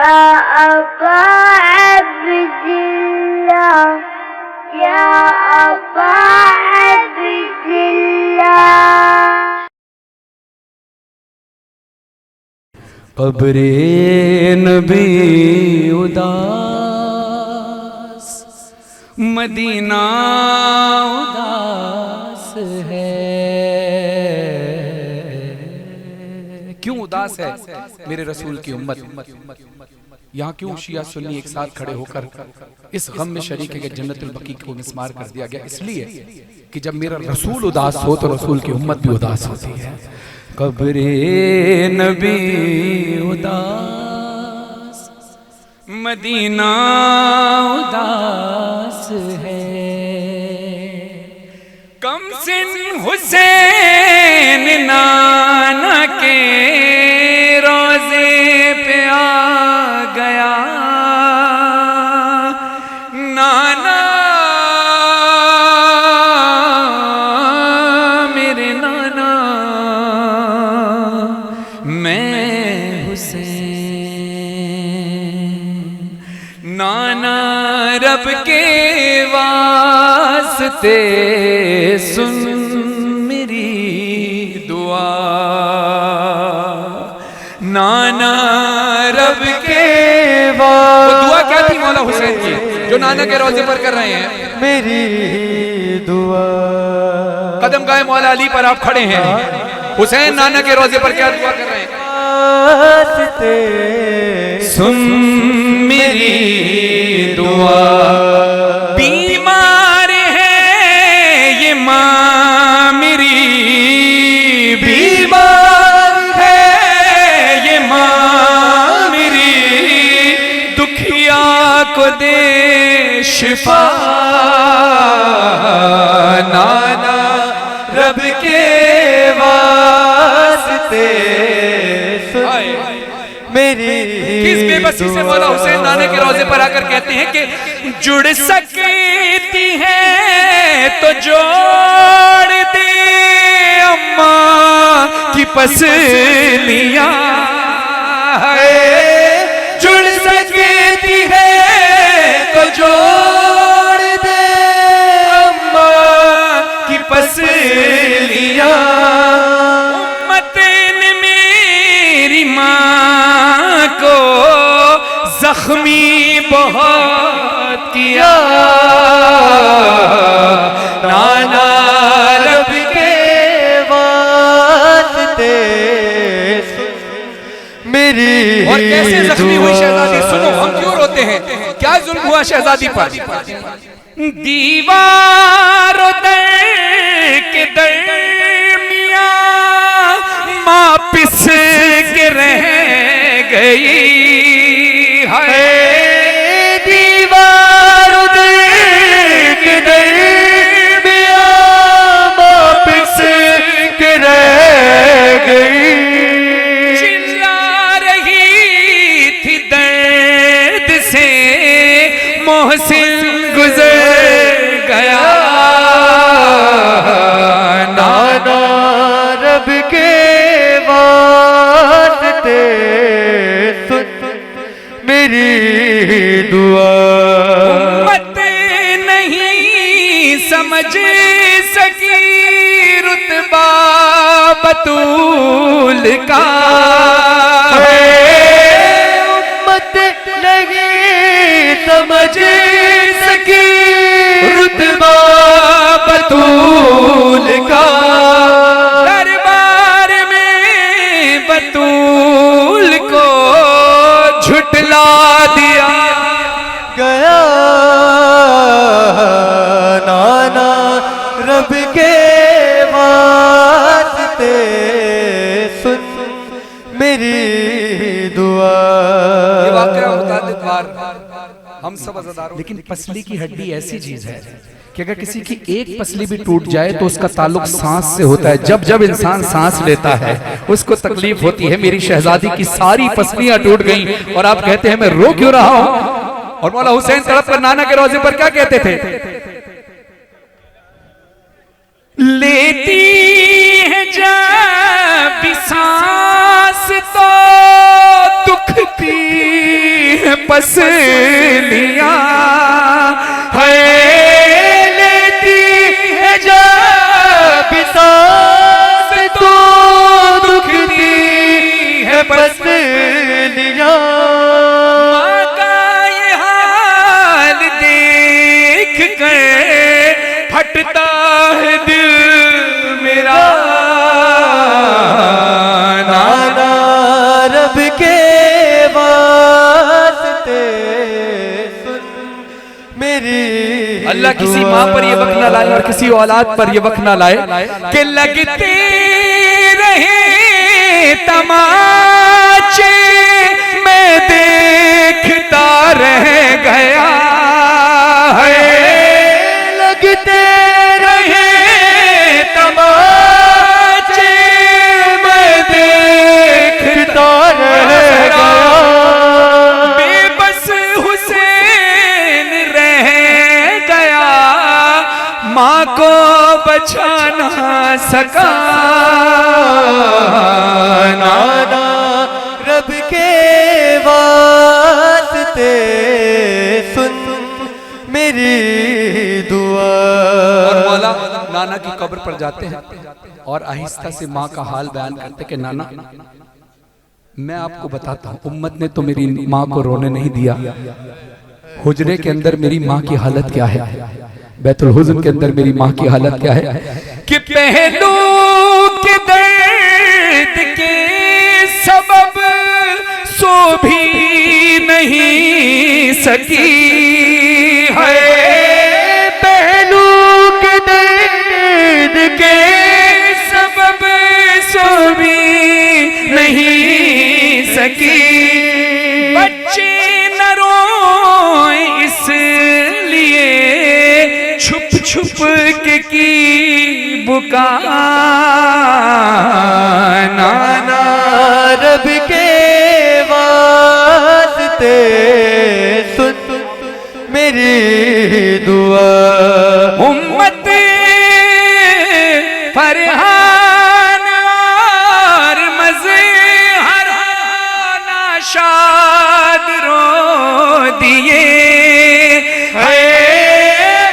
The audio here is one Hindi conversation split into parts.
अबा अब्दुल्लाह, या अबा अब्दुल्लाह। कब्रे नबी उदास, मदीना उदास है। क्यों उदास है मेरे रसूल की उम्मत? यहाँ क्यों शिया सुन्नी एक साथ खड़े होकर इस गम में शरीक है कि जन्नतुल बकी को मिस्मार कर दिया गया? इसलिए कि जब मेरा रसूल उदास हो तो रसूल की उम्मत भी उदास होती है। कब्रे नबी उदास, मदीना उदास है। कमसिन हुसैन नाना के रोजे पे आ गया। नाना मेरे नाना, मैं हुसैन। नाना रब के वास्ते सुन मेरी दुआ। नाना रब के वास्ते, वो दुआ क्या थी मौला हुसैन की जो नाना के रोजे पर कर रहे हैं? मेरी दुआ। कदम गाए मौला अली पर आप खड़े हैं, हुसैन नाना के रोजे पर क्या दुआ कर रहे हैं? सुन मेरी दुआ। बीमार है ये माँ मेरी, बीमार है ये माँ मेरी। दुखिया को दे शिफा। नाना रब के वास्ते मेरी किस बेबसी से मौला हुसैन नाना के रोजे पर आकर कहते हैं कि जुड़ सकती है तो जोड़ दे अम्मा की पसलियां। जुड़ सकती है तो जोड़ दे अम्मा की पसलियां। उम्मत ने मेरी माँ को जख्मी बहुत किया। नाना रब के वास्ते मेरी। और कैसे जख्मी हुई शहजादी? सुनो, हम क्यों रोते हैं? क्या जुल्म हुआ शहजादी पर? दीवारों के दरमियां माँ पिस के रह गई है। दीवारों के दरमियां माँ पिस के रह गई। चिल्ला रही थी दर्द से, मोहसिन गुजर गया। नाना रब के वास्ते सुन मेरी दुआ। उम्मत नहीं समझ सकी रुतबा बतूल का। उम्मत नहीं समझ सकी रुतबा बतूल का। दरबार में बतूल को झुटला दिया गया। नाना रब के वास्ते सुन मेरी दुआ। ये वाकया मुतादिद बार हम सब अज़ादारों। लेकिन पसली की हड्डी ऐसी चीज है कि अगर किसी की एक पसली भी टूट जाए तो उसका ताल्लुक सांस से होता है। जब जब इंसान सांस लेता है उसको तकलीफ होती है। मेरी शहजादी की सारी पसलियां टूट गईं और आप कहते हैं मैं रो क्यों रहा हूं? और मौला हुसैन तड़प कर नाना के रोजे पर क्या कहते थे? लेती है जब सांस तो दुखती पसलियां है, लेती है जब सांस तो दुखती है पसलियां। माँ का ये हाल देख कर फटता है दिल मेरा। नाना रब के वास्ते सुन मेरी अल्लाह किसी माँ पर ये वक्त ना लाए और किसी औलाद पर ये वक्त ना लाए कि लगते रहे तमाचे मैं देखता रह गया है। लगते रहे तमाचे मैं देखता रह गया। बेबस हुसैन रह गया, माँ को बचा ना सका। नाना रब के वास्ते सुन मेरी दुआ। और मौला नाना की कब्र पर जाते हैं और आहिस्ता से माँ का हाल बयान करते कि नाना मैं आपको बताता हूँ, उम्मत ने तो मेरी माँ को रोने नहीं दिया। हुजरे के अंदर मेरी माँ की हालत क्या है, बैतुल हुज़्न के अंदर मेरी माँ की हालत क्या है कि पहलू के दर्द के सबब सो भी नहीं सकी है। पहलू के दर्द के सबब सो भी नहीं सकी। बच्चे न रोए इसलिए छुप छुप के की बुका। नाना रब के वास्ते सुन मेरी दुआ। उम्मत फरहान और मज़हर नाशाद रो दिए है।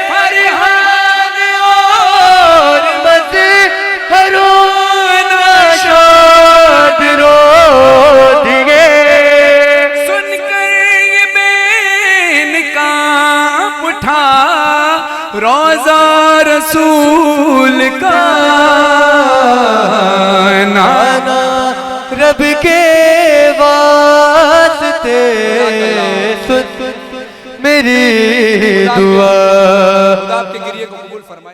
फरहान और मज़हर नाशाद रो दिए। सुनकर ये बेन कांप उठा रोज़ा रसूल का। नाना रब के वास्ते सुन मेरी दुआ। आपके गिरिए को कबूल फरमाए।